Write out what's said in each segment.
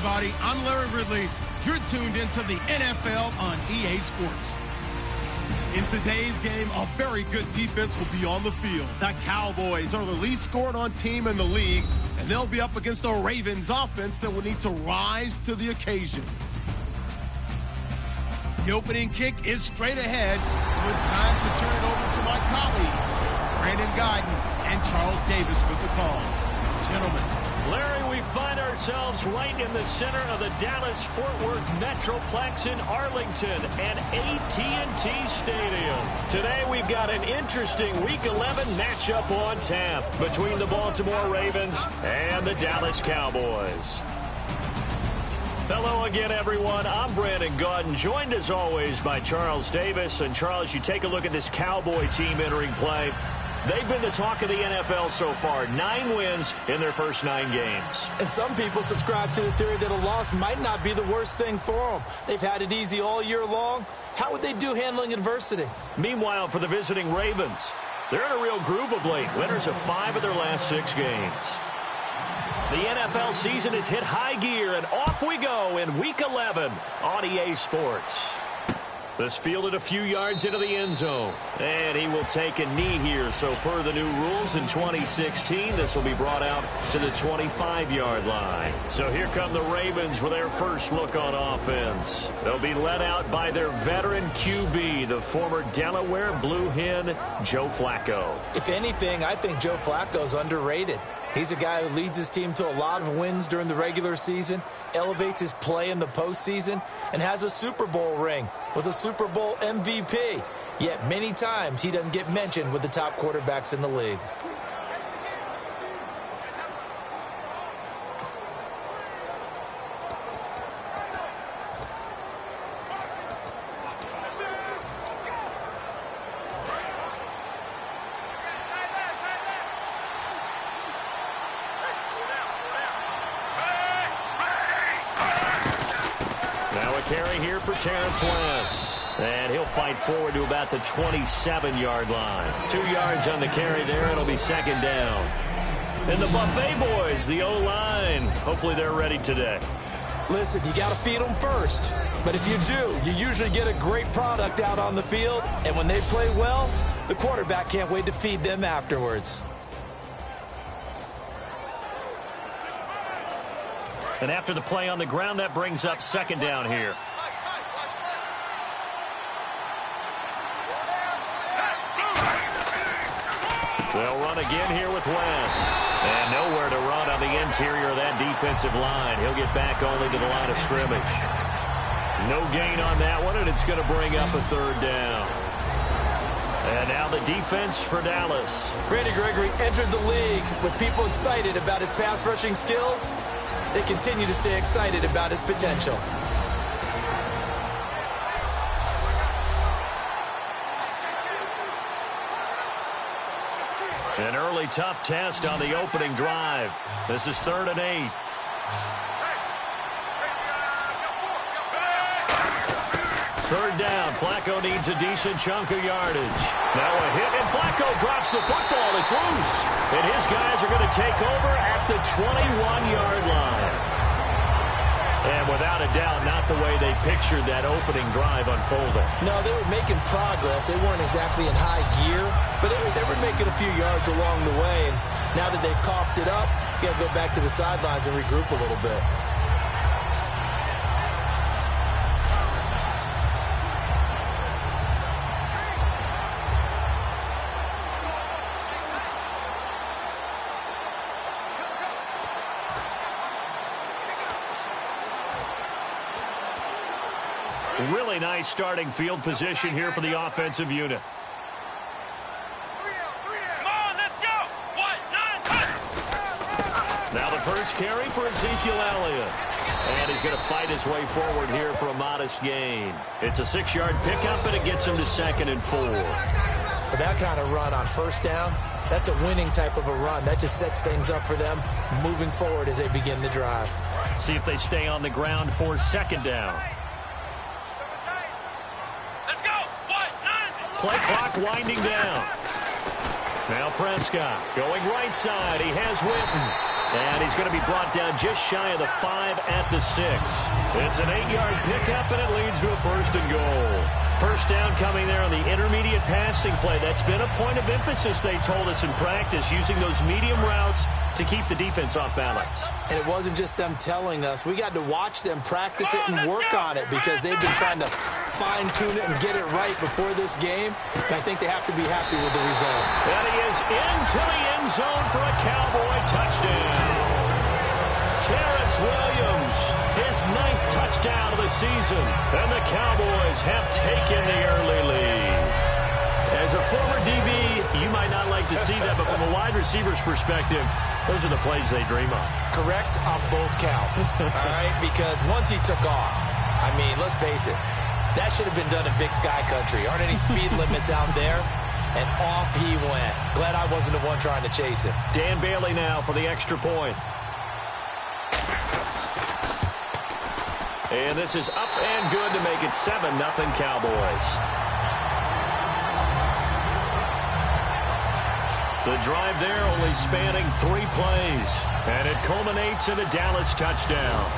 everybody. I'm Larry Ridley. You're tuned into the NFL on EA Sports. In today's game, a very good defense will be on the field. The Cowboys are the least scored-on team in the league, and they'll be up against a Ravens offense that will need to rise to the occasion. The opening kick is straight ahead, so it's time to turn it over to my colleagues, Brandon Guyton and Charles Davis with the call. Gentlemen. Larry, we find ourselves right in the center of the Dallas-Fort Worth Metroplex in Arlington and AT&T Stadium. Today we've got an interesting Week 11 matchup on tap between the Baltimore Ravens and the Dallas Cowboys. Hello again, everyone. I'm Brandon Guyton, joined as always by Charles Davis. And Charles, you take a look at this Cowboy team entering play. They've been the talk of the NFL so far. 9 wins in their first 9 games. And some people subscribe to the theory that a loss might not be the worst thing for them. They've had it easy all year long. How would they do handling adversity? Meanwhile, for the visiting Ravens, they're in a real groove of late. Winners of 5 of their last 6 games. The NFL season has hit high gear, and off we go in Week 11 on EA Sports. This fielded a few yards into the end zone. And he will take a knee here. So per the new rules in 2016, this will be brought out to the 25-yard line. So here come the Ravens with their first look on offense. They'll be led out by their veteran QB, the former Delaware Blue Hen, Joe Flacco. If anything, I think Joe Flacco's underrated. He's a guy who leads his team to a lot of wins during the regular season, elevates his play in the postseason, and has a Super Bowl ring, was a Super Bowl MVP. Yet many times he doesn't get mentioned with the top quarterbacks in the league. Carry here for Terrence West. And he'll fight forward to about the 27-yard line. 2 yards on the carry there. It'll be second down. And the Buffet boys, the O-line, hopefully they're ready today. Listen, you got to feed them first. But if you do, you usually get a great product out on the field. And when they play well, the quarterback can't wait to feed them afterwards. And after the play on the ground, that brings up second down here. They'll run again here with West. And nowhere to run on the interior of that defensive line. He'll get back only to the line of scrimmage. No gain on that one, and it's going to bring up a third down. And now the defense for Dallas. Randy Gregory entered the league with people excited about his pass rushing skills. They continue to stay excited about his potential. An early tough test on the opening drive. This is 3rd and 8. Third down. Flacco needs a decent chunk of yardage. Now a hit, and Flacco drops the football. It's loose. And his guys are going to take over at the 21-yard line. And without a doubt, not the way they pictured that opening drive unfolding. No, they were making progress. They weren't exactly in high gear, but they were making a few yards along the way. And now that they've coughed it up, you got to go back to the sidelines and regroup a little bit. Really nice starting field position here for the offensive unit. Now the first carry for Ezekiel Elliott. And he's going to fight his way forward here for a modest gain. It's a 6-yard pickup, and it gets him to 2nd and 4. For that kind of run on first down, that's a winning type of a run. That just sets things up for them moving forward as they begin the drive. See if they stay on the ground for second down. Play clock winding down. Now Prescott going right side. He has Witten. And he's going to be brought down just shy of the 5 at the 6. It's an 8-yard pickup, and it leads to a 1st and goal. First down coming there on the intermediate passing play. That's been a point of emphasis, they told us in practice, using those medium routes to keep the defense off balance. And it wasn't just them telling us. We got to watch them practice it and work on it because they've been trying to fine-tune it and get it right before this game. And I think they have to be happy with the result. And he is into the end zone for a Cowboy touchdown. Terrence Williams, his 9th touchdown of the season, and the Cowboys have taken the early lead. As a former DB, you might not like to see that, but from a wide receiver's perspective, those are the plays they dream of. Correct on both counts, all right? Because once he took off, I mean, let's face it, that should have been done in Big Sky Country. Aren't any speed limits out there? And off he went. Glad I wasn't the one trying to chase him. Dan Bailey now for the extra point. And this is up and good to make it 7-0 Cowboys. The drive there only spanning 3 plays. And it culminates in a Dallas touchdown.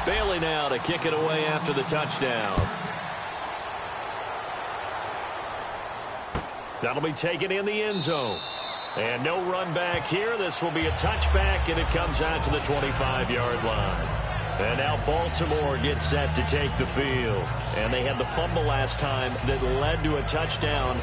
Bailey now to kick it away after the touchdown. That'll be taken in the end zone. And no run back here. This will be a touchback, and it comes out to the 25-yard line. And now Baltimore gets set to take the field. And they had the fumble last time that led to a touchdown.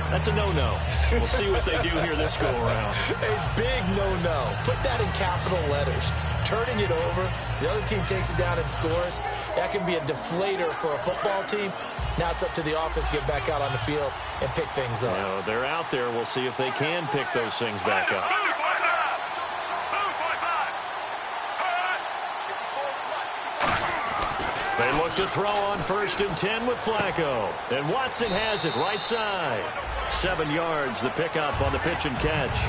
That's a no-no. We'll see what they do here this go-around. A big no-no. Put that in capital letters. Turning it over, the other team takes it down and scores. That can be a deflator for a football team. Now it's up to the offense to get back out on the field and pick things up. You know, they're out there. We'll see if they can pick those things back up. They look to throw on 1st and 10 with Flacco. And Watson has it right side. 7 yards, the pickup on the pitch and catch.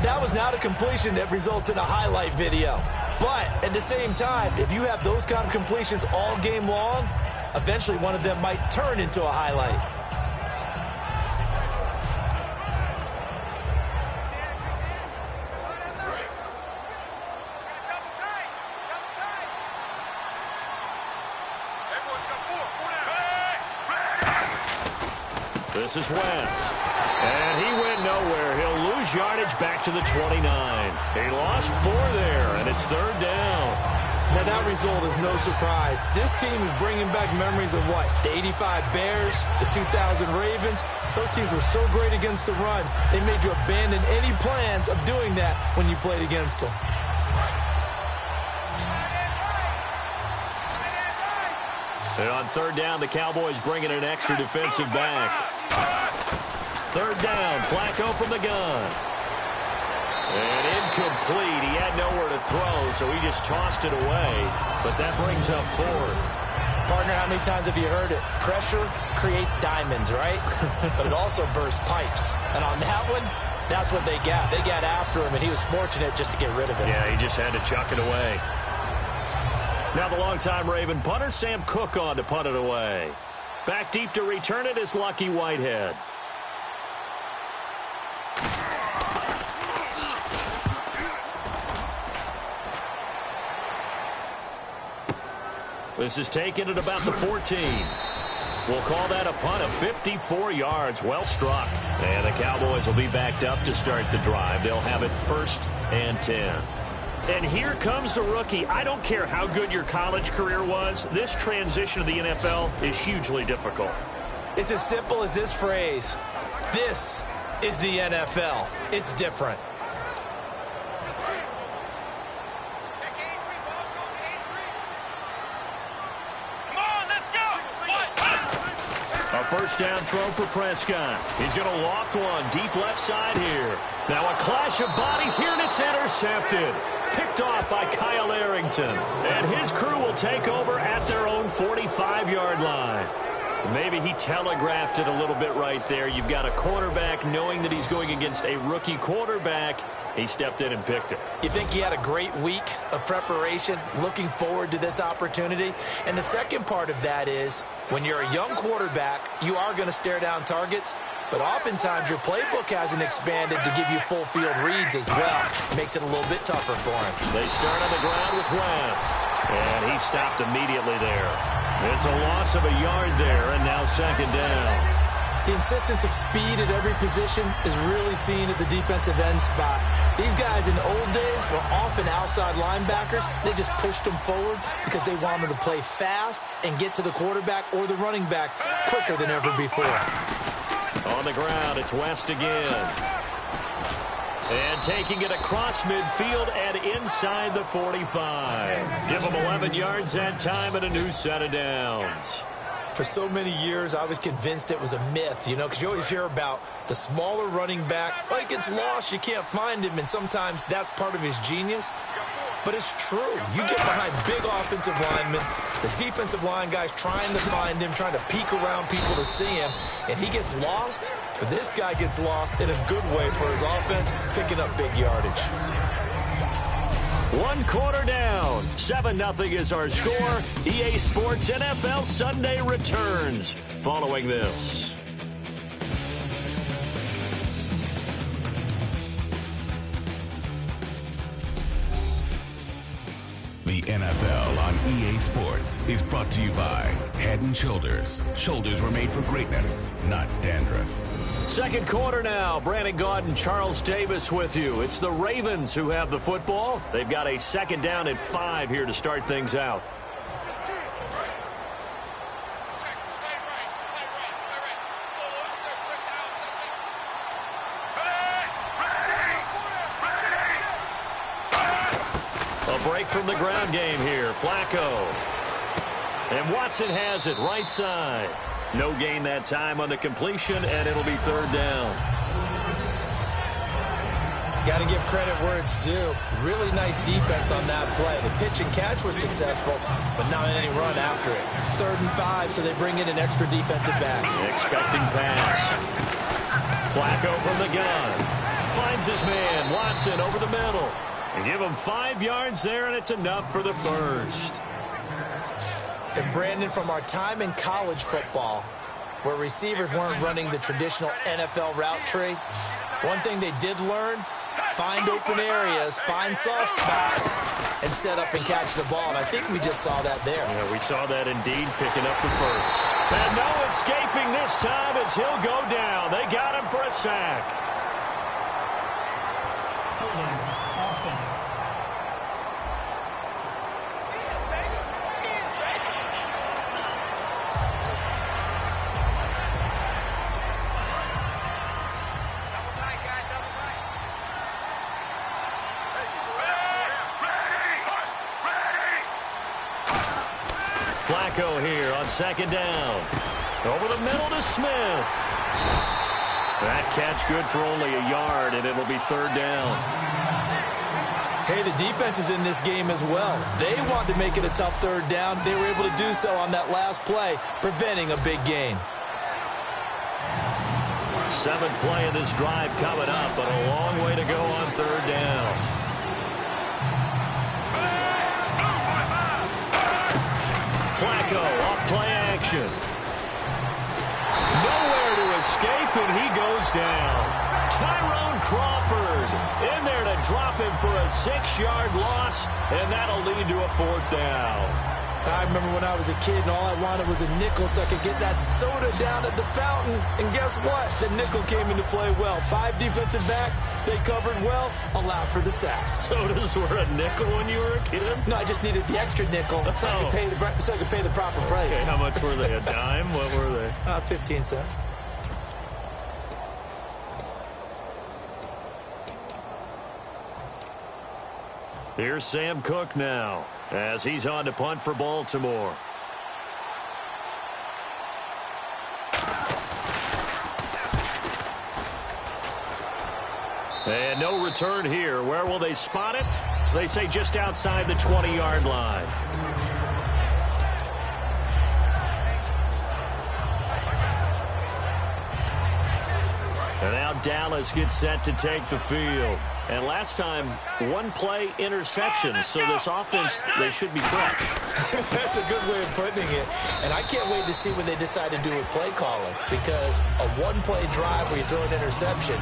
That was not a completion that results in a highlight video. But at the same time, if you have those kind of completions all game long, eventually one of them might turn into a highlight. This is West. And he went nowhere. He'll lose yardage back to the 29. He lost 4 there, and it's 3rd down. Now, that result is no surprise. This team is bringing back memories of what? The 85 Bears, the 2000 Ravens. Those teams were so great against the run, they made you abandon any plans of doing that when you played against them. And on 3rd down, the Cowboys bring in an extra defensive back. 3rd down, Flacco from the gun. And incomplete. He had nowhere to throw, so he just tossed it away. But that brings up 4th. Partner, how many times have you heard it? Pressure creates diamonds, right? But it also bursts pipes. And on that one, that's what they got. They got after him, and he was fortunate just to get rid of it. Yeah, he just had to chuck it away. Now the longtime Raven punter, Sam Cook, on to punt it away. Back deep to return it is Lucky Whitehead. This is taken at about the 14. We'll call that a punt of 54 yards. Well struck. And the Cowboys will be backed up to start the drive. They'll have it 1st and 10. And here comes the rookie. I don't care how good your college career was. This transition to the NFL is hugely difficult. It's as simple as this phrase. This is the NFL. It's different. A 1st down throw for Prescott. He's going to loft one deep left side here. Now a clash of bodies here, and it's intercepted. Picked off by Kyle Arrington. And his crew will take over at their own 45-yard line. Maybe he telegraphed it a little bit right there. You've got a quarterback knowing that he's going against a rookie quarterback. He stepped in and picked it. You think he had a great week of preparation, looking forward to this opportunity? And the second part of that is, when you're a young quarterback, you are going to stare down targets, but oftentimes your playbook hasn't expanded to give you full field reads as well. Makes it a little bit tougher for him. They start on the ground with West, and he stopped immediately there. It's a loss of a yard there, and now second down. The insistence of speed at every position is really seen at the defensive end spot. These guys in the old days were often outside linebackers. They just pushed them forward because they wanted to play fast and get to the quarterback or the running backs quicker than ever before. On the ground, it's West again. And taking it across midfield and inside the 45. Give them 11 yards that time and a new set of downs. For so many years, I was convinced it was a myth, because you always hear about the smaller running back. Oh, he gets lost, you can't find him, and sometimes that's part of his genius. But it's true. You get behind big offensive linemen, the defensive line guys trying to find him, trying to peek around people to see him, and he gets lost. But this guy gets lost in a good way for his offense, picking up big yardage. 1 quarter down. 7-0 is our score. EA Sports NFL Sunday returns following this. The NFL on EA Sports is brought to you by Head & Shoulders. Shoulders were made for greatness, not dandruff. Second quarter now. Brandon Gaud and Charles Davis with you. It's the Ravens who have the football. They've got a second down and 5 here to start things out. A break from the ground game here. Flacco. And Watson has it right side. No gain that time on the completion, and it'll be third down. Got to give credit where it's due. Really nice defense on that play. The pitch and catch was successful, but not any run after it. 3rd and 5, so they bring in an extra defensive back. Expecting pass. Flacco from the gun. Finds his man, Watson, over the middle. And give him 5 yards there, and it's enough for the first. And Brandon, from our time in college football, where receivers weren't running the traditional NFL route tree, one thing they did learn, find open areas, find soft spots, and set up and catch the ball. And I think we just saw that there. Yeah, we saw that indeed, picking up the first. And no escaping this time as he'll go down. They got him for a sack. Offense. Flacco here on second down. Over the middle to Smith. That catch good for only a yard, and it'll be third down. Hey, the defense is in this game as well. They want to make it a tough third down. They were able to do so on that last play, preventing a big gain. 7th play of this drive coming up, but a long way to go on third down. Flacco off play action. Nowhere to escape, and he goes down. Tyrone Crawford in there to drop him for a 6-yard loss, and that'll lead to a 4th down. I remember when I was a kid and all I wanted was a nickel so I could get that soda down at the fountain. And guess what? The nickel came into play well. 5 defensive backs, they covered well, allowed for the sacks. Sodas were a nickel when you were a kid? No, I just needed the extra nickel so I could pay the proper price. Okay, how much were they? A dime? What were they? 15 cents. Here's Sam Cook now as he's on to punt for Baltimore. And no return here. Where will they spot it? They say just outside the 20-yard line. Dallas gets set to take the field. And last time, one play interception. So this offense, they should be fresh. That's a good way of putting it. And I can't wait to see what they decide to do with play calling. Because a one-play drive where you throw an interception,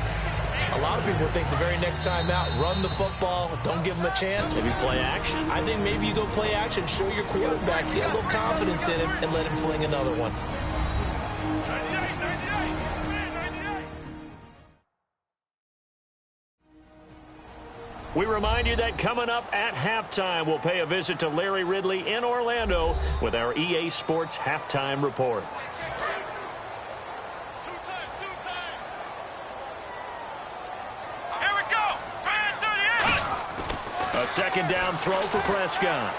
a lot of people think the very next time out, run the football, don't give them a chance. Maybe play action? I think maybe you go play action, show your quarterback, get a little confidence in him, and let him fling another one. We remind you that coming up at halftime, we'll pay a visit to Larry Ridley in Orlando with our EA Sports Halftime Report. Here we go. A second down throw for Prescott.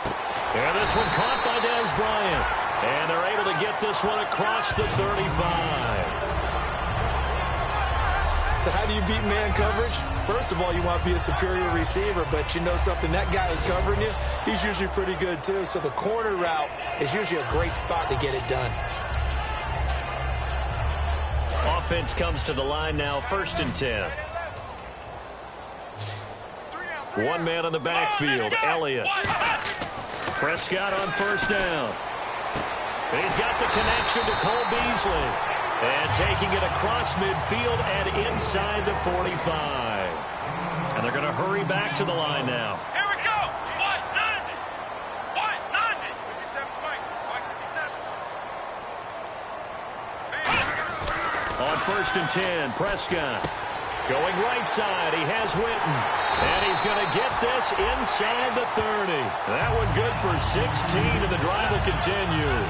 And this one caught by Dez Bryant. And they're able to get this one across the 35. So how do you beat man coverage? First of all, you want to be a superior receiver, but you know something, that guy is covering you, he's usually pretty good too. So the corner route is usually a great spot to get it done. Offense comes to the line now, 1st and 10. One man on the backfield, Elliott. Prescott on 1st down. He's got the connection to Cole Beasley. And taking it across midfield and inside the 45. And they're going to hurry back to the line now. Here we go. 190. 190. 57 On 1st and 10, Prescott going right side. He has Witten. And he's going to get this inside the 30. That one good for 16, and the drive will continue.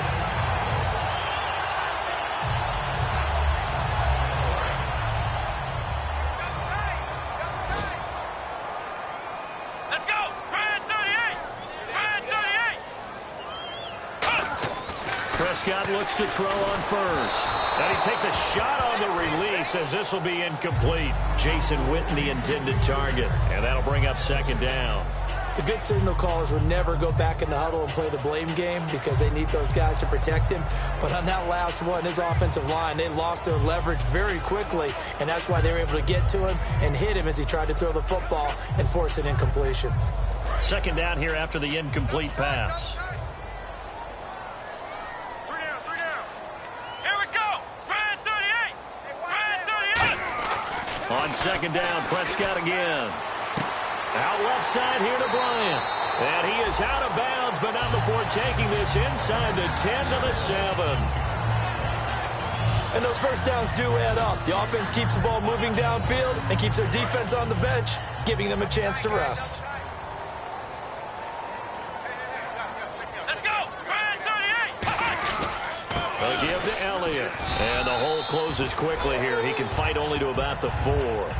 Prescott looks to throw on 1st. And he takes a shot on the release as this will be incomplete. Jason Witten, the intended target. And that'll bring up 2nd down. The good signal callers would never go back in the huddle and play the blame game because they need those guys to protect him. But on that last one, his offensive line, they lost their leverage very quickly, and that's why they were able to get to him and hit him as he tried to throw the football and force an incompletion. 2nd down here after the incomplete pass. On 2nd down, Prescott again. Out left side here to Bryant. And he is out of bounds, but not before taking this inside the 10 to the 7. And those first downs do add up. The offense keeps the ball moving downfield and keeps their defense on the bench, giving them a chance to rest. They'll give to Elliott. And the hole closes quickly here. He can fight only to about the 4.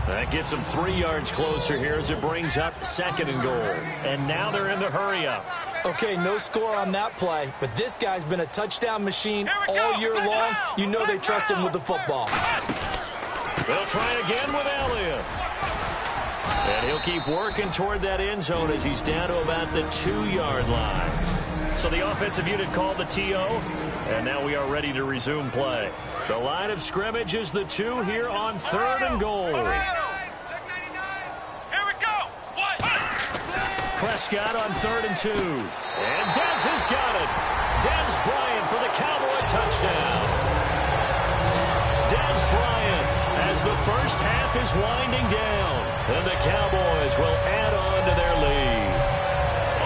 That gets him 3 yards closer here as it brings up 2nd and goal. And now they're in the hurry-up. Okay, no score on that play, but this guy's been a touchdown machine all year long. You know they trust him with the football. They'll try again with Elliott. And he'll keep working toward that end zone as he's down to about the 2-yard line. So the offensive unit called the TO, and now we are ready to resume play. The line of scrimmage is the 2 here on 3rd and goal. Prescott on 3rd and 2. And Dez has got it. Dez Bryant for the Cowboy touchdown. Dez Bryant as the first half is winding down. And the Cowboys will add on to their lead.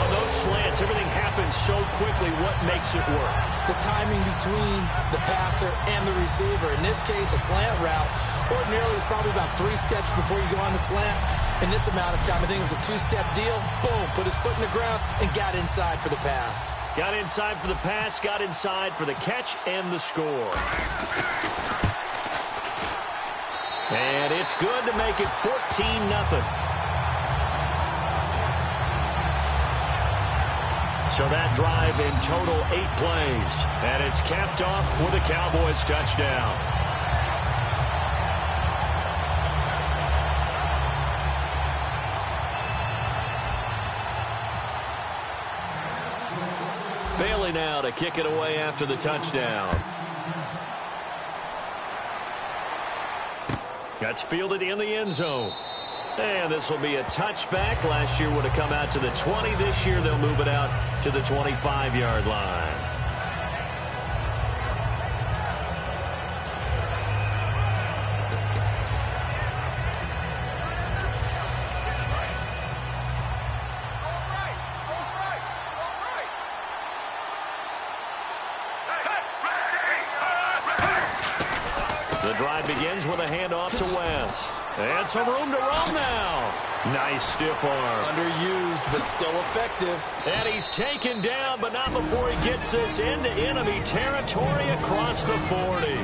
On those slants, everything happens so quickly. What makes it work? The timing between the passer and the receiver. In this case, a slant route. Ordinarily, it's probably about 3 steps before you go on the slant. In this amount of time, I think it was a 2-step deal. Boom, put his foot in the ground and got inside for the pass. Got inside for the pass, got inside for the catch and the score. And it's good to make it 14-0. So that drive in total 8 plays. And it's capped off with a Cowboys touchdown. Bailey now to kick it away after the touchdown. That's fielded in the end zone. And this will be a touchback. Last year would have come out to the 20. This year they'll move it out to the 25-yard line. The drive begins with a handoff to West. And some room to roam now. Nice stiff arm. Underused, but still effective. And he's taken down, but not before he gets this into enemy territory across the 40.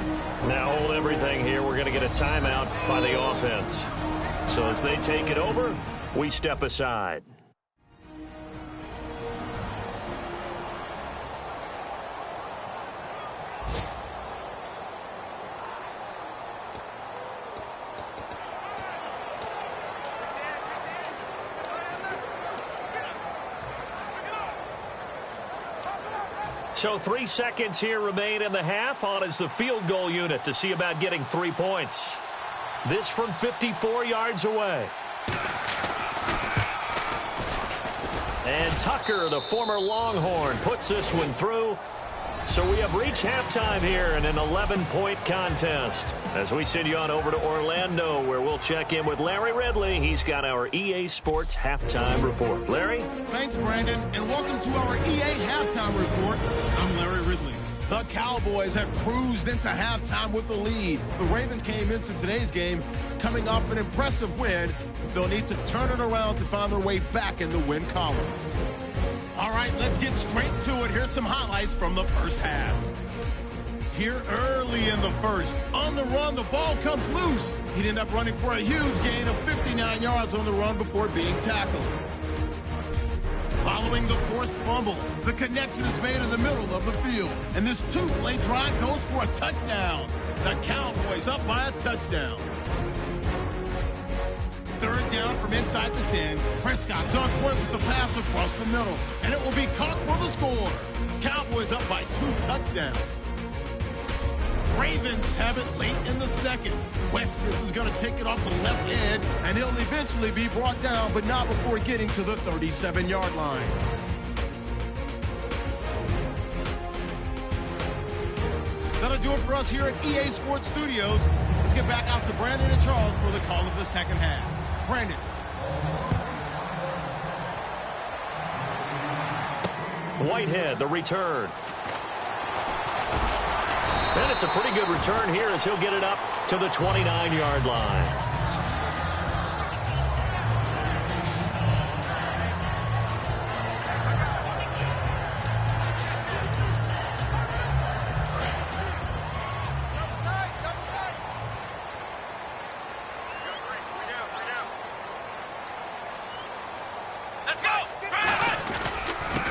Now hold everything here. We're going to get a timeout by the offense. So as they take it over, we step aside. So 3 seconds here remain in the half. On is the field goal unit to see about getting 3 points. This from 54 yards away. And Tucker, the former Longhorn, puts this one through. So we have reached halftime here in an 11-point contest. As we send you on over to Orlando, where we'll check in with Larry Ridley. He's got our EA Sports Halftime Report. Larry? Thanks, Brandon, and welcome to our EA Halftime Report. I'm Larry Ridley. The Cowboys have cruised into halftime with the lead. The Ravens came into today's game coming off an impressive win, but they'll need to turn it around to find their way back in the win column. All right, let's get straight to it. Here's some highlights from the first half. Here early in the first, on the run, the ball comes loose. He'd end up running for a huge gain of 59 yards on the run before being tackled. Following the forced fumble, the connection is made in the middle of the field. And this two-play drive goes for a touchdown. The Cowboys up by a touchdown. Third down from inside the 10. Prescott's on point with the pass across the middle. And it will be caught for the score. Cowboys up by 2 touchdowns. Ravens have it late in the second. West is going to take it off the left edge, and he'll eventually be brought down, but not before getting to the 37-yard line. That'll do it for us here at EA Sports Studios. Let's get back out to Brandon and Charles for the call of the second half. Brandon. Whitehead, the return. And it's a pretty good return here as he'll get it up to the 29-yard line.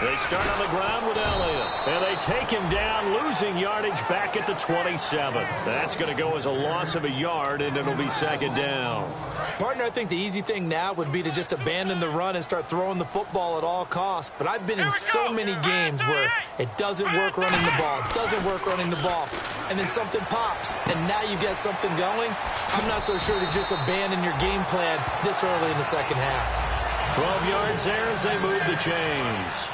They start on the ground with Elliott, and they take him down, losing yardage back at the 27. That's going to go as a loss of a yard, and it'll be second down. Partner, I think the easy thing now would be to just abandon the run and start throwing the football at all costs. But I've been in so many games where it doesn't work running the ball, and then something pops, and now you get something going. I'm not so sure to just abandon your game plan this early in the second half. 12 yards there as they move the chains.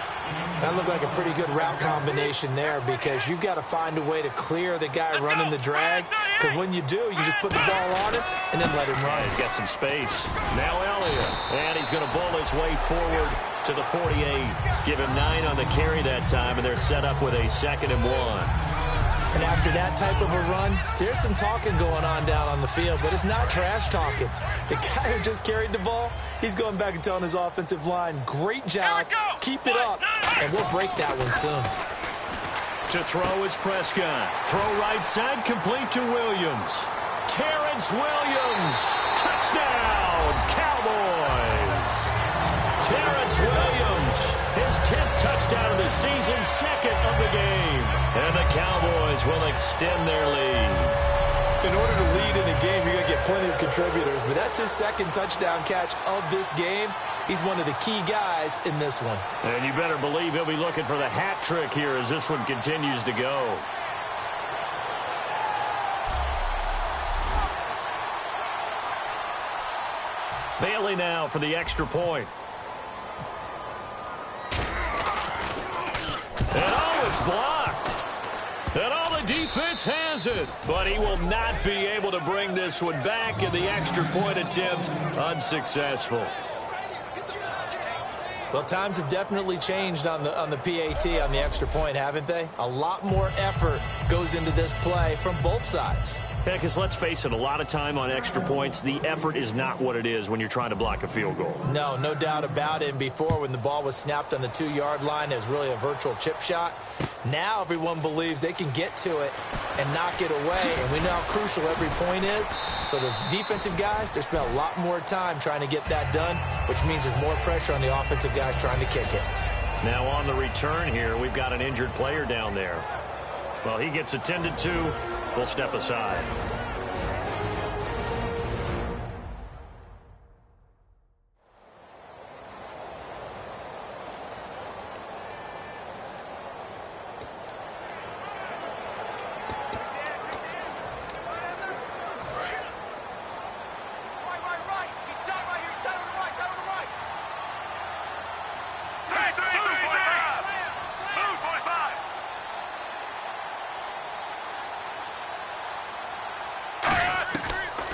That looked like a pretty good route combination there because you've got to find a way to clear the guy running the drag, because when you do, you just put the ball on him and then let him run. He's got some space. Now Elliott, and he's going to bowl his way forward to the 48. Give him 9 on the carry that time, and they're set up with a 2nd and 1. And after that type of a run, there's some talking going on down on the field, but it's not trash talking. The guy who just carried the ball, he's going back and telling his offensive line, great job, keep it up, and we'll break that one soon. To throw is Prescott. Throw right side, complete to Williams. Terrence Williams, touchdown, Cowboys. Terrence Williams, his 10th touchdown of the season, 2nd of the game. And the Cowboys will extend their lead. In order to lead in a game, you're going to get plenty of contributors, but that's his 2nd touchdown catch of this game. He's one of the key guys in this one. And you better believe he'll be looking for the hat trick here as this one continues to go. Bailey now for the extra point. And oh, it's blocked. And all the defense has it. But he will not be able to bring this one back, and the extra point attempt unsuccessful. Well, times have definitely changed on the PAT, on the extra point, haven't they? A lot more effort goes into this play from both sides. Yeah, because let's face it, a lot of time on extra points, the effort is not what it is when you're trying to block a field goal. No doubt about it. And before, when the ball was snapped on the 2-yard line, it was really a virtual chip shot. Now everyone believes they can get to it and knock it away, and we know how crucial every point is. So the defensive guys, they spent a lot more time trying to get that done, which means there's more pressure on the offensive guys trying to kick it. Now on the return here, we've got an injured player down there. Well, he gets attended to. We'll step aside.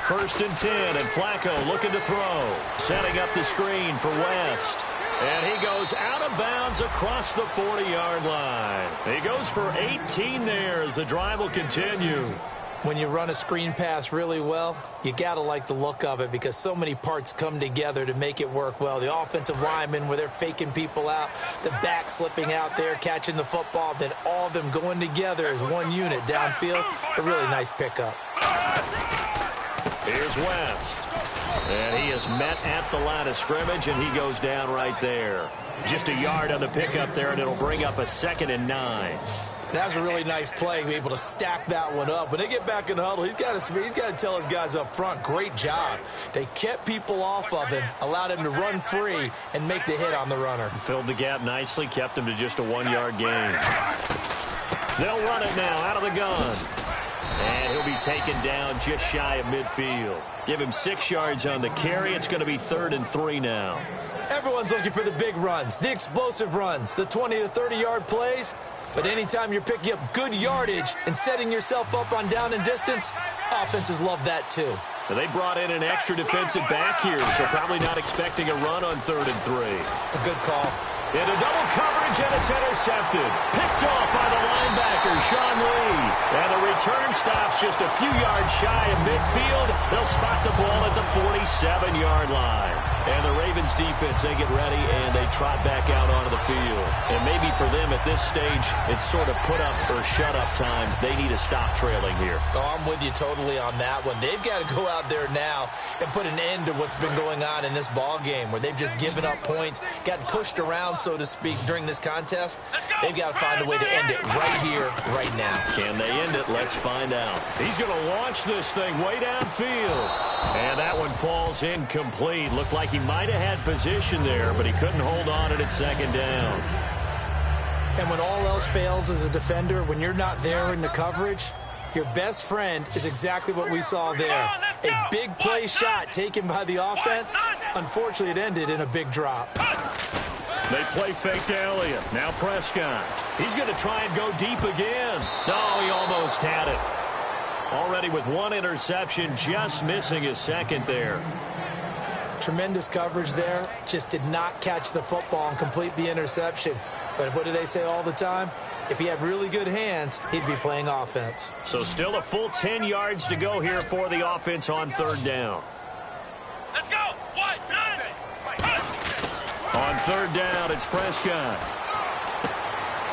First and 10, and Flacco looking to throw. Setting up the screen for West. And he goes out of bounds across the 40-yard line. He goes for 18 there as the drive will continue. When you run a screen pass really well, you got to like the look of it because so many parts come together to make it work well. The offensive linemen, where they're faking people out, the back slipping out there, catching the football, then all of them going together as one unit downfield. A really nice pickup. Here's West. And he is met at the line of scrimmage, and he goes down right there. Just a yard on the pickup there, and it'll bring up a 2nd and 9. That was a really nice play, be able to stack that one up. When they get back in the huddle, he's got to tell his guys up front, great job. They kept people off of him, allowed him to run free, and make the hit on the runner. Filled the gap nicely, kept him to just a 1-yard gain. They'll run it now out of the gun. And he'll be taken down just shy of midfield. Give him 6 yards on the carry. It's going to be 3rd and 3 now. Everyone's looking for the big runs, the explosive runs, the 20 to 30-yard plays. But anytime you're picking up good yardage and setting yourself up on down and distance, offenses love that too. Now they brought in an extra defensive back here, so probably not expecting a run on 3rd and 3. A good call. Into double coverage, and it's intercepted. Picked off by the linebacker, Sean Lee. And the return stops just a few yards shy of midfield. They'll spot the ball at the 47-yard line. And the Ravens defense, they get ready, and they trot back out onto the field. And maybe for them at this stage, it's sort of put up or shut up time. They need to stop trailing here. Oh, I'm with you totally on that one. They've got to go out there now and put an end to what's been going on in this ball game, where they've just given up points, got pushed around, so to speak, during this contest. They've got to find a way to end it right here, right now. Can they end it? Let's find out. He's going to launch this thing way downfield. And that one falls incomplete. Looked like he might have had position there, but he couldn't hold on at 2nd down. And when all else fails as a defender, when you're not there in the coverage, your best friend is exactly what we saw there. A big play shot taken by the offense. Unfortunately, it ended in a big drop. They play fake to Elliott. Now Prescott. He's going to try and go deep again. No, he almost had it. Already with 1 interception, just missing his 2nd there. Tremendous coverage there. Just did not catch the football and complete the interception. But what do they say all the time? If he had really good hands, he'd be playing offense. So still a full 10 yards to go here for the offense on 3rd down. Let's go. What? On 3rd down, it's Prescott.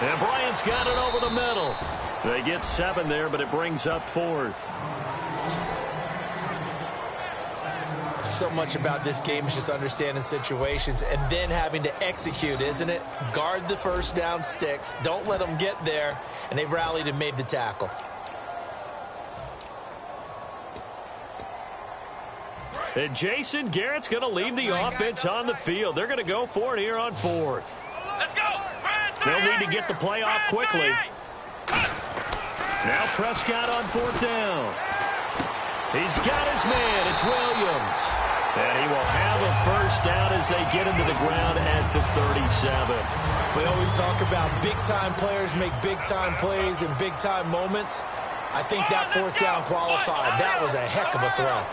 And Bryant's got it over the middle. They get 7 there, but it brings up 4th. So much about this game is just understanding situations and then having to execute, isn't it? Guard the first down sticks. Don't let them get there. And they rallied and made the tackle. And Jason Garrett's going to leave the offense on the field. They're going to go for it here on 4th. Let's go. They'll need to get the play off quickly. Now Prescott on 4th down. He's got his man. It's Williams. And he will have a first down as they get him to the ground at the 37. We always talk about big-time players make big-time plays in big-time moments. I think that fourth down qualified. That was a heck of a throw.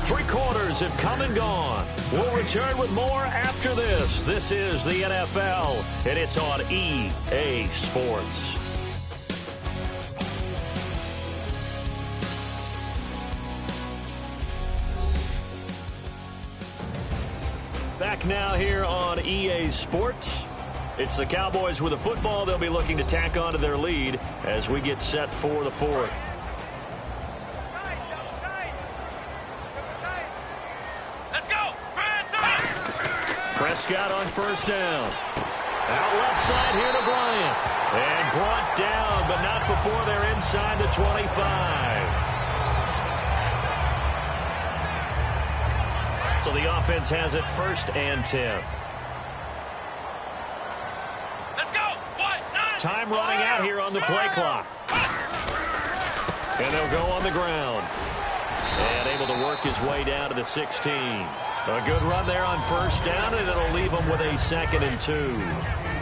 Three quarters have come and gone. We'll return with more after this. This is the NFL, and it's on EA Sports. Back now here on EA Sports. It's the Cowboys with a football. They'll be looking to tack on to their lead as we get set for the fourth. Prescott on first down. Out left side here to Bryant. And brought down, but not before they're inside the 25. So the offense has it first and 10. Let's go. Time running out here on the play clock. And they'll go on the ground. And able to work his way down to the 16. A good run there on first down, and it'll leave them with a 2nd and 2.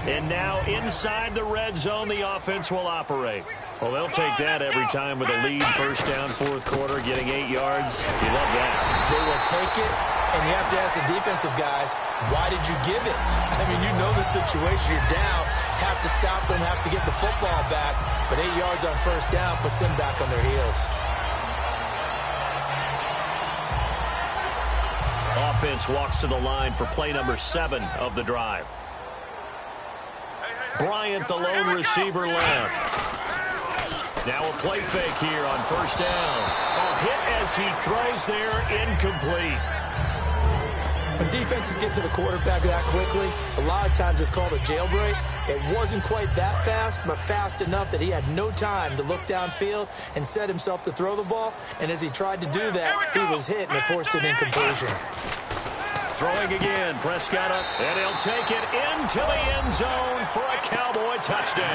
And now inside the red zone, the offense will operate. Well, they'll take that every time with a lead. First down, fourth quarter, getting 8 yards. You love that. They will take it, and you have to ask the defensive guys, why did you give it? I mean, you know the situation. You're down, have to stop them, have to get the football back. But 8 yards on first down puts them back on their heels. Offense walks to the line for play number 7 of the drive. Bryant, the lone receiver, left. Now a play fake here on first down. A hit as he throws there, incomplete. When defenses get to the quarterback that quickly, a lot of times it's called a jailbreak. It wasn't quite that fast, but fast enough that he had no time to look downfield and set himself to throw the ball. And as he tried to do that, he was hit and it forced an incompletion. Throwing again, Prescott up, and he'll take it into the end zone for a Cowboy touchdown.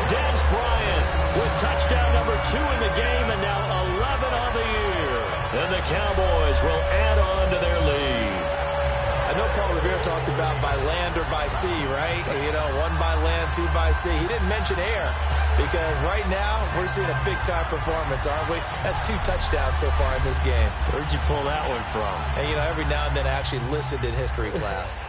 Dez Bryant with touchdown number 2 in the game, and now 11 on the year. And the Cowboys will add on to their lead. I know Paul Revere talked about by land or by sea, right? You know, 1 by land, 2 by sea. He didn't mention air because right now we're seeing a big-time performance, aren't we? That's 2 touchdowns so far in this game. Where'd you pull that one from? And, you know, every now and then I actually listened in history class.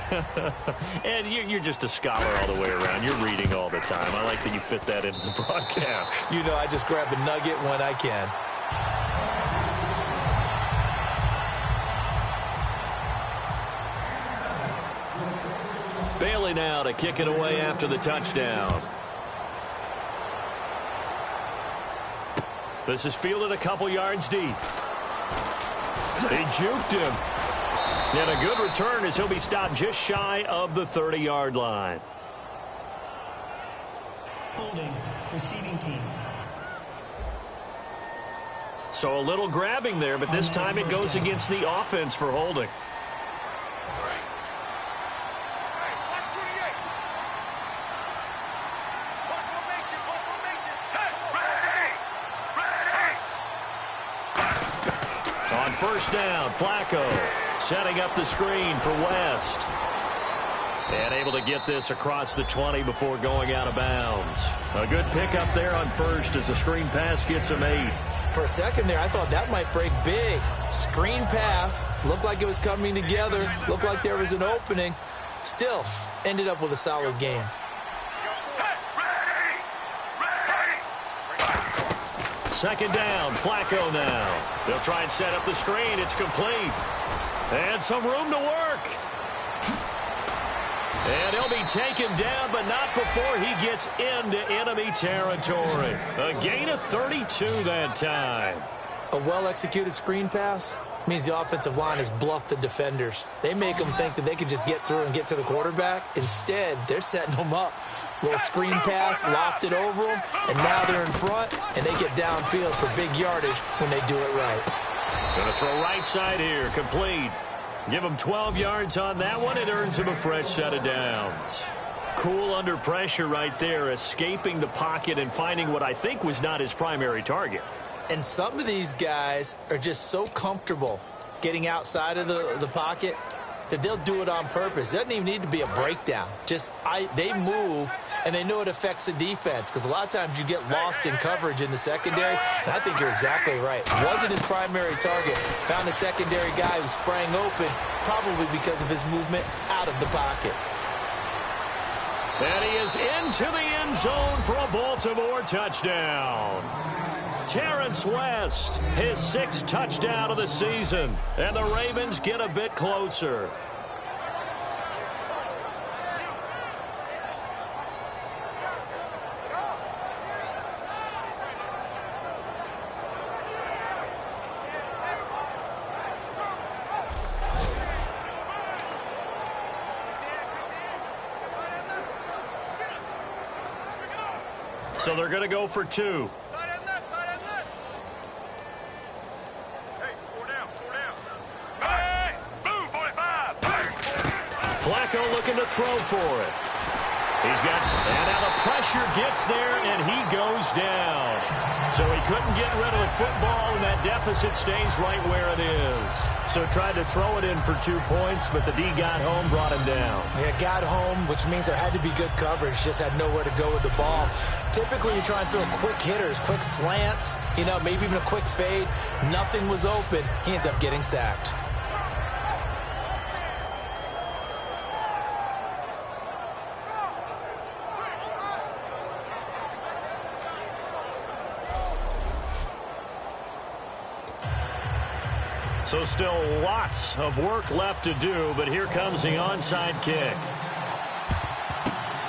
And you're just a scholar all the way around. You're reading all the time. I like that you fit that into the broadcast. You know, I just grab a nugget when I can. Bailey now to kick it away after the touchdown. This is fielded a couple yards deep. He juked him. And a good return as he'll be stopped just shy of the 30-yard line. Holding, receiving team. So a little grabbing there, but this time it goes against the offense for holding. First down, Flacco setting up the screen for West. And able to get this across the 20 before going out of bounds. A good pickup there on first as the screen pass gets him 8. For a second there, I thought that might break big. Screen pass, looked like it was coming together, looked like there was an opening. Still, ended up with a solid game. Second down, Flacco now. They'll try and set up the screen. It's complete. And some room to work. And he'll be taken down, but not before he gets into enemy territory. A gain of 32 that time. A well-executed screen pass means the offensive line has bluffed the defenders. They make them think that they can just get through and get to the quarterback. Instead, they're setting them up. Little screen pass, lopped it over them, and now they're in front, and they get downfield for big yardage when they do it right. Going to throw right side here, complete. Give him 12 yards on that one. It earns him a fresh set of downs. Cool under pressure right there, escaping the pocket and finding what I think was not his primary target. And some of these guys are just so comfortable getting outside of the pocket that they'll do it on purpose. It doesn't even need to be a breakdown. They move, and they know it affects the defense, because a lot of times you get lost in coverage in the secondary, and I think you're exactly right. Wasn't his primary target. Found a secondary guy who sprang open, probably because of his movement out of the pocket. And he is into the end zone for a Baltimore touchdown. Terrence West, his 6th touchdown of the season. And the Ravens get a bit closer. So they're going to go for 2. Flacco looking to throw for it. He's got, and now the pressure gets there, and he goes down. So he couldn't get rid of the football, and that deficit stays right where it is. So tried to throw it in for 2 points, but the D got home, brought him down. Yeah, got home, which means there had to be good coverage. Just had nowhere to go with the ball. Typically, you're trying to throw quick hitters, quick slants, maybe even a quick fade. Nothing was open. He ends up getting sacked. So still lots of work left to do, but here comes the onside kick.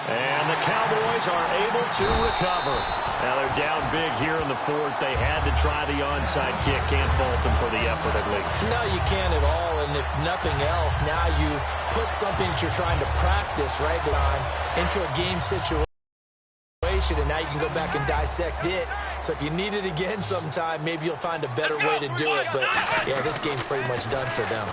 And the Cowboys are able to recover. Now they're down big here in the 4th. They had to try the onside kick. Can't fault them for the effort at least. No, you can't at all. And if nothing else, now you've put something that you're trying to practice, right, into a game situation. And now you can go back and dissect it. So if you need it again sometime, maybe you'll find a better way to do it. But, yeah, this game's pretty much done for them.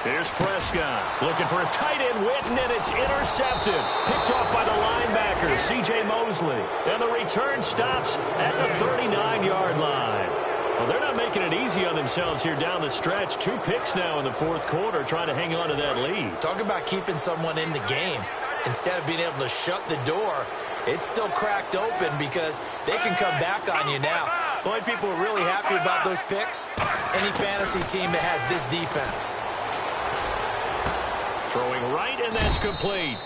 Here's Prescott looking for his tight end, Witten, and it's intercepted. Picked off by the linebacker, C.J. Mosley. And the return stops at the 39-yard line. Well, they're not making it easy on themselves here down the stretch. 2 picks now in the 4th quarter, trying to hang on to that lead. Talk about keeping someone in the game. Instead of being able to shut the door, it's still cracked open because they can come back on you now. The only people who are really happy about those picks, any fantasy team that has this defense. Throwing right, and that's complete.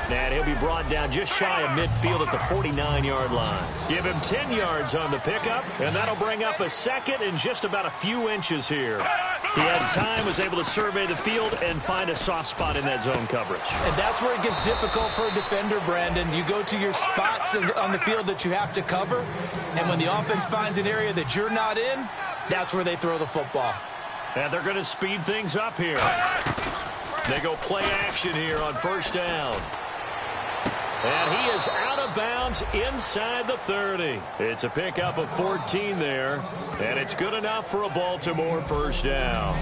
And he'll be brought down just shy of midfield at the 49-yard line. Give him 10 yards on the pickup, and that'll bring up a 2nd and just about a few inches here. He had time, was able to survey the field and find a soft spot in that zone coverage. And that's where it gets difficult for a defender, Brandon. You go to your spots on the field that you have to cover, and when the offense finds an area that you're not in, that's where they throw the football. And they're going to speed things up here. They go play action here on 1st down. And he is out of bounds inside the 30. It's a pickup of 14 there, and it's good enough for a Baltimore 1st down.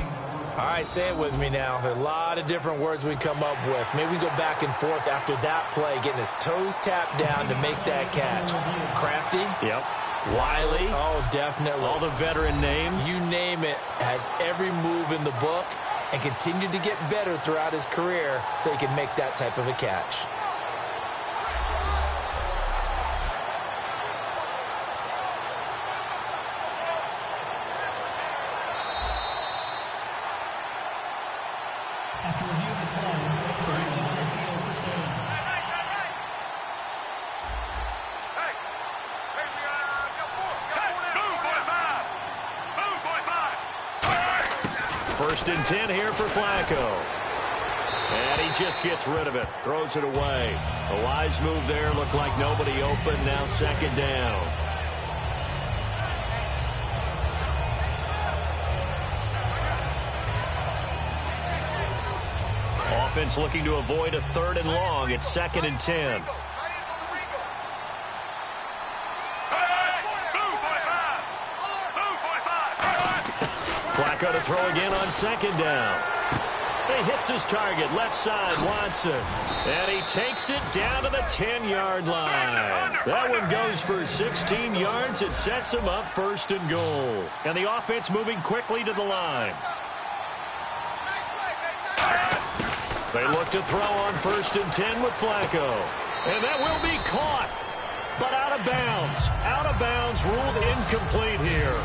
All right, say it with me now. There are a lot of different words we come up with. Maybe we go back and forth after that play, getting his toes tapped down to make that catch. Crafty? Yep. Wiley? Oh, definitely. All the veteran names? You name it. Has every move in the book and continued to get better throughout his career so he can make that type of a catch. After review of the play, the movement on the field stands. Hey, we got 4. Move 45. 1st and 10 here for Flacco. And he just gets rid of it. Throws it away. A wise move there. Looked like nobody open. Now 2nd down. Offense looking to avoid a 3rd and long. It's 2nd and 10. Flacco to throw again on 2nd down. He hits his target, left side, Watson. And he takes it down to the 10-yard line. That one goes for 16 yards. It sets him up 1st and goal. And the offense moving quickly to the line. They look to throw on 1st and 10 with Flacco. And that will be caught, but out of bounds. Out of bounds, ruled incomplete here.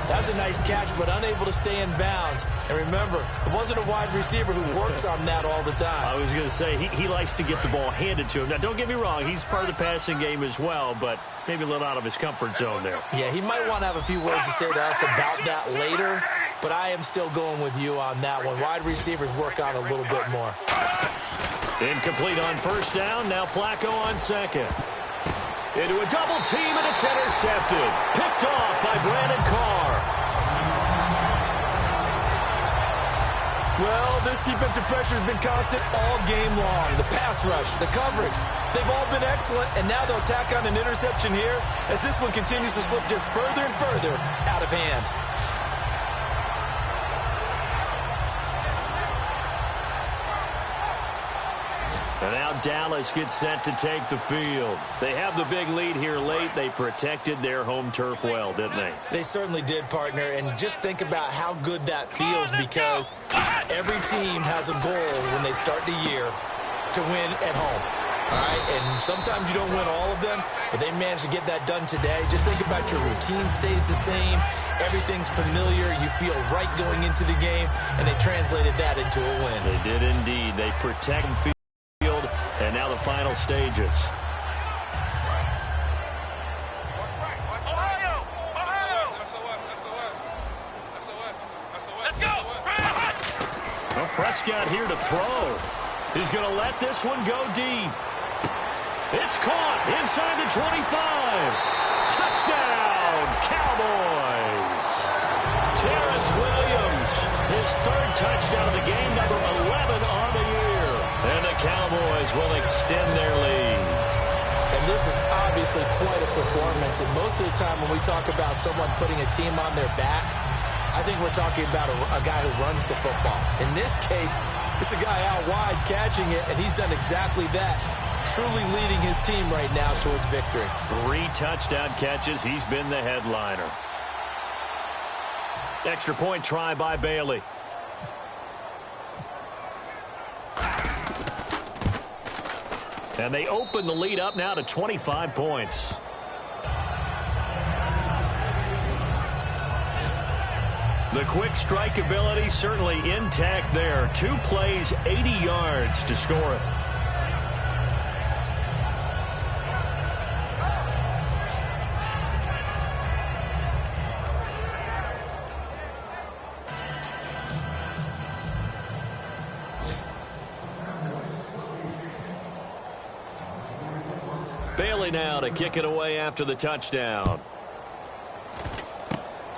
That was a nice catch, but unable to stay in bounds. And remember, it wasn't a wide receiver who works on that all the time. I was going to say, he likes to get the ball handed to him. Now, don't get me wrong, he's part of the passing game as well, but maybe a little out of his comfort zone there. Yeah, he might want to have a few words to say to us about that later, but I am still going with you on that one. Wide receivers work on a little bit more. Incomplete on 1st down. Now Flacco on 2nd. Into a double team, and it's intercepted. Picked off by Brandon Carr. Well, this defensive pressure has been constant all game long. The pass rush, the coverage, they've all been excellent, and now they'll tack on an interception here as this one continues to slip just further and further out of hand. And now Dallas gets set to take the field. They have the big lead here late. They protected their home turf well, didn't they? They certainly did, partner. And just think about how good that feels, because every team has a goal when they start the year to win at home. All right? And sometimes you don't win all of them, but they managed to get that done today. Just think about your routine stays the same. Everything's familiar. You feel right going into the game, and they translated that into a win. They did indeed. They protect the field. And now the final stages. Well, Prescott here to throw. He's going to let this one go deep. It's caught inside the 25. Touchdown, Cowboys. Terrence Williams, his 3rd touchdown of the game, number 11 on the year. And the Cowboys will extend their lead. And this is obviously quite a performance. And most of the time when we talk about someone putting a team on their back, I think we're talking about a guy who runs the football. In this case, it's a guy out wide catching it, and he's done exactly that, truly leading his team right now towards victory. 3 touchdown catches. He's been the headliner. Extra point try by Bailey. And they open the lead up now to 25 points. The quick strike ability certainly intact there. 2 plays, 80 yards to score it. Bailey now to kick it away after the touchdown.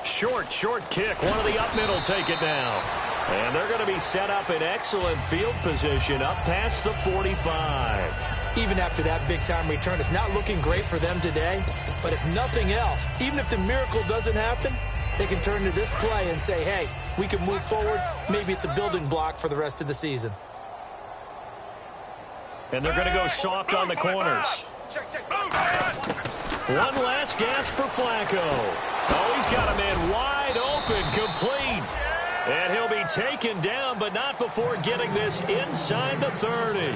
Short kick. One of the up middle take it now. And they're going to be set up in excellent field position up past the 45. Even after that big-time return, it's not looking great for them today. But if nothing else, even if the miracle doesn't happen, they can turn to this play and say, hey, we can move forward. Maybe it's a building block for the rest of the season. And they're going to go soft on the corners. One last gasp for Flacco. Oh, he's got a man wide open, complete. And he'll be taken down, but not before getting this inside the 30.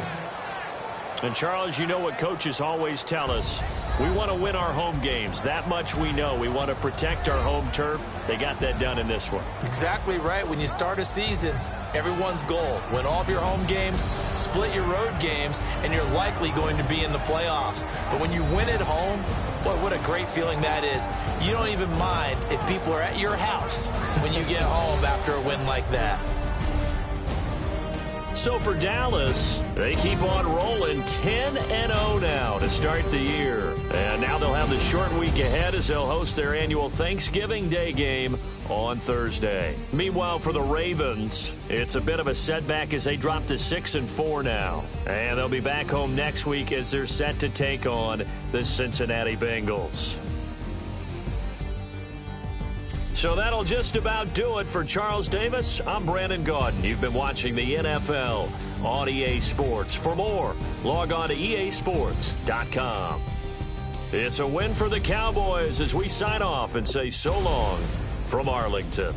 And, Charles, you know what coaches always tell us. We want to win our home games. That much we know. We want to protect our home turf. They got that done in this one. Exactly right. When you start a season, everyone's goal: win all of your home games, split your road games, and you're likely going to be in the playoffs. But when you win at home, boy, what a great feeling that is. You don't even mind if people are at your house when you get home after a win like that. So for Dallas, they keep on rolling 10-0 now to start the year. And now they'll have the short week ahead as they'll host their annual Thanksgiving Day game on Thursday. Meanwhile, for the Ravens, it's a bit of a setback as they drop to 6-4 now. And they'll be back home next week as they're set to take on the Cincinnati Bengals. So that'll just about do it for Charles Davis. I'm Brandon Gaudin. You've been watching the NFL on EA Sports. For more, log on to easports.com. It's a win for the Cowboys as we sign off and say so long from Arlington.